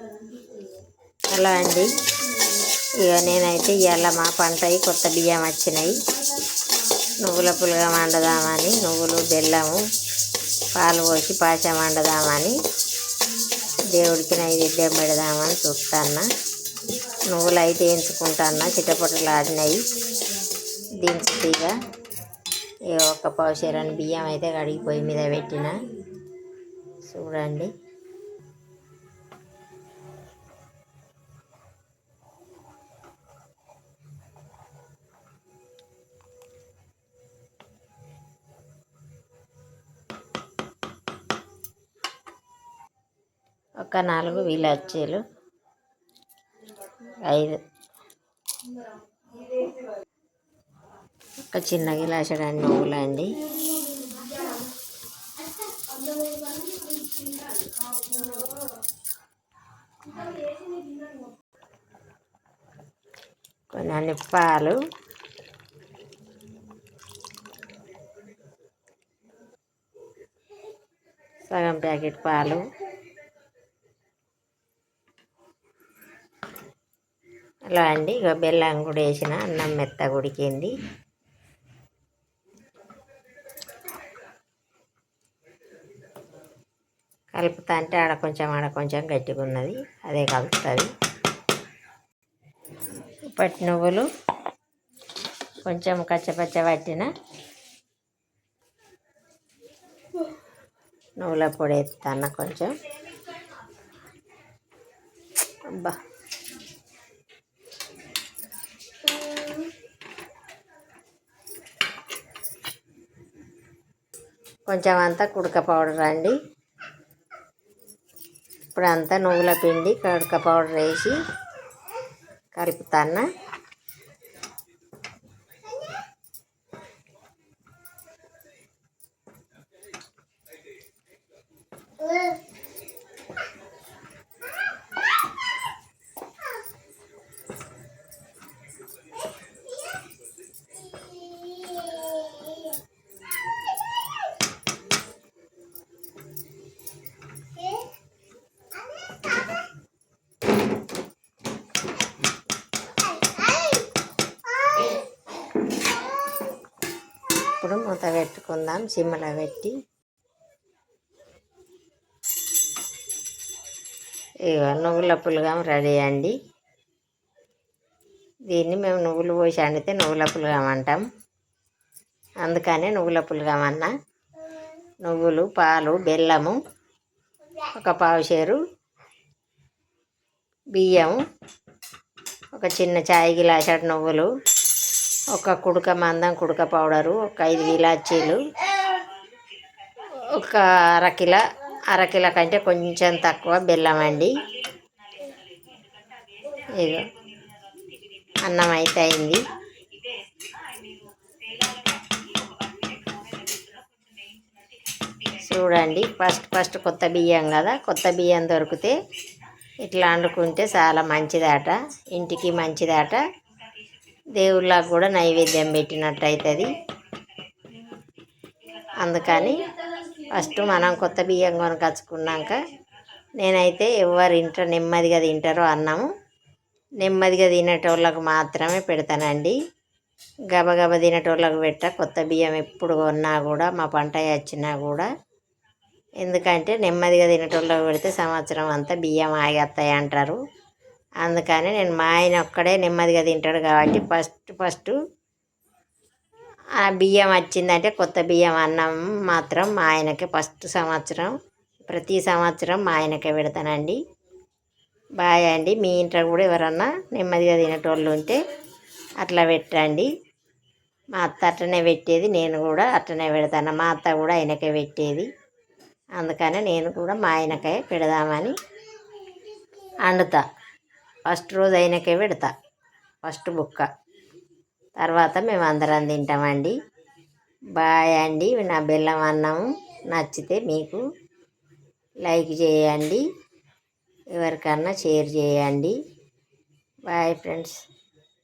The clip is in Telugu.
హలో అండి. ఇక నేనైతే ఇవాళ మా పంటయి కొత్త బియ్యం వచ్చినాయి. నువ్వుల పులుగా వండుదామని నువ్వులు బెల్లము పాలు పోసి పాశం వండుదామని దేవుడికి నైవేద్యం పెడదామని చూస్తాన్నా. నువ్వులు అయితే వేయించుకుంటాన్నా, చిటపటలు ఆడినాయి. దించుతీగా ఒక పావుషేరని బియ్యం అయితే కడిగి పొయ్యి మీద పెట్టిన. చూడండి, ఒక 4 ఇలాచీలు, 5 ఒక చిన్న గిలాసుడు నువ్వులు అండి. కొన్ని పాలు, సగం ప్యాకెట్ పాలు, అలా అండి. ఇక బెల్లం కూడా వేసిన, అన్నం మెత్తగా ఉడికింది. కలుపుతా అంటే ఆడ కొంచెం గట్టిగా ఉన్నది, అదే కలుపుతుంది. పట్టి నువ్వులు కొంచెం కచ్చపచ్చ పట్టిన నువ్వుల పొడి వేస్తాను కొంచెం. అబ్బా, కొంచెం అంతా కుడక పౌడర్ అండి. ఇప్పుడు అంతా నువ్వుల పిండి కుడక పౌడర్ వేసి కలుపుతాను. ఇప్పుడు మూత పెట్టుకుందాం, సిమ్లో పెట్టి. ఇక నువ్వుల పులగం రెడీ అండి. దీన్ని మేము నువ్వులు పోసి వండితే నువ్వుల పులగం అంటాం, అందుకనే నువ్వుల పులగం అన్న. నువ్వులు, పాలు, బెల్లము, ఒక పావుషేరు బియ్యం, ఒక చిన్న చాయ్ గిలాసడు నువ్వులు, ఒక కుడక మందం కుడక పౌడరు, ఒక 5 ఇలాచీలు, ఒక అరకిల కంటే కొంచెం తక్కువ బెల్లం అండి. ఇగో అన్నం అయితే అయింది. చూడండి, ఫస్ట్ కొత్త బియ్యం కదా, కొత్త బియ్యం దొరికితే ఇట్లా వండుకుంటే చాలా మంచిదట, ఇంటికి మంచిదట, దేవుళ్ళకు కూడా నైవేద్యం పెట్టినట్టు అవుతుంది. అందుకని ఫస్ట్ మనం కొత్త బియ్యం కొనుకొచ్చుకున్నాక, నేనైతే ఎవరు ఇంట్లో నెమ్మదిగా తింటారో అన్నము నెమ్మదిగా తినేటోళ్ళకు మాత్రమే పెడతానండి. గబగబ తినేటోళ్ళకు పెట్ట. కొత్త బియ్యం ఎప్పుడు కొన్నా కూడా, మా పంట వచ్చినా కూడా, ఎందుకంటే నెమ్మదిగా తినేటోళ్ళకు పెడితే సంవత్సరం అంతా బియ్యం ఆగేస్తాయి అంటారు. అందుకని నేను మా ఆయన ఒక్కడే నెమ్మదిగా తింటాడు కాబట్టి ఫస్ట్ ఆ బియ్యం వచ్చిందంటే కొత్త బియ్యం అన్నం మాత్రం మా ఆయనకే ఫస్ట్ ప్రతి సంవత్సరం మా ఆయనకే పెడతానండి. బాయ్ అండి. మీ ఇంట్లో కూడా ఎవరన్నా నెమ్మదిగా తినేటోళ్ళు ఉంటే అట్లా పెట్టండి. మా అత్త అట్లనే పెట్టేది, నేను కూడా అట్లనే పెడతాను. మా అత్త కూడా ఆయనకే పెట్టేది, అందుకనే నేను కూడా మా ఆయనకే పెడదామని వండుతా. ఫస్ట్ రోజు ఆయనకే పెడతా, ఫస్ట్ బుక్క. తర్వాత మేము అందరం తింటామండి. బాయ్ అండి. నా బెల్లం అన్నం నచ్చితే మీకు లైక్ చేయండి, ఎవరికన్నా షేర్ చేయండి. Boy friends.